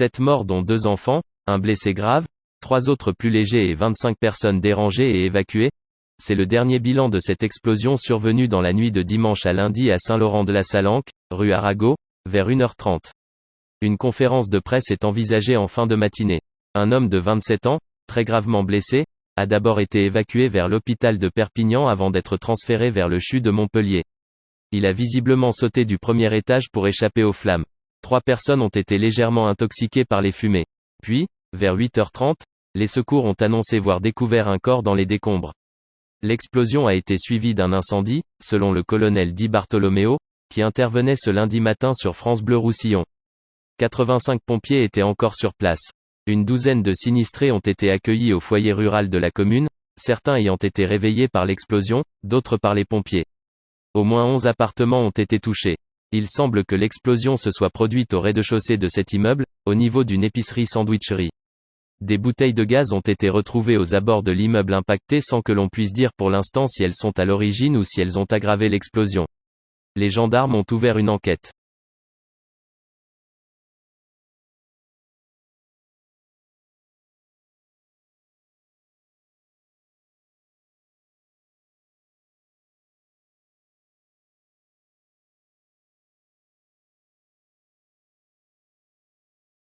7 morts dont 2 enfants, un blessé grave, 3 autres plus légers et 25 personnes dérangées et évacuées. C'est le dernier bilan de cette explosion survenue dans la nuit de dimanche à lundi à Saint-Laurent-de-la-Salanque, rue Arago, vers 1h30. Une conférence de presse est envisagée en fin de matinée. Un homme de 27 ans, très gravement blessé, a d'abord été évacué vers l'hôpital de Perpignan avant d'être transféré vers le CHU de Montpellier. Il a visiblement sauté du premier étage pour échapper aux flammes. 3 personnes ont été légèrement intoxiquées par les fumées. Puis, vers 8h30, les secours ont annoncé voir découvert un corps dans les décombres. L'explosion a été suivie d'un incendie, selon le colonel Di Bartolomeo, qui intervenait ce lundi matin sur France Bleu Roussillon. 85 pompiers étaient encore sur place. Une douzaine de sinistrés ont été accueillis au foyer rural de la commune, certains ayant été réveillés par l'explosion, d'autres par les pompiers. Au moins 11 appartements ont été touchés. Il semble que l'explosion se soit produite au rez-de-chaussée de cet immeuble, au niveau d'une épicerie-sandwicherie. Des bouteilles de gaz ont été retrouvées aux abords de l'immeuble impacté sans que l'on puisse dire pour l'instant si elles sont à l'origine ou si elles ont aggravé l'explosion. Les gendarmes ont ouvert une enquête.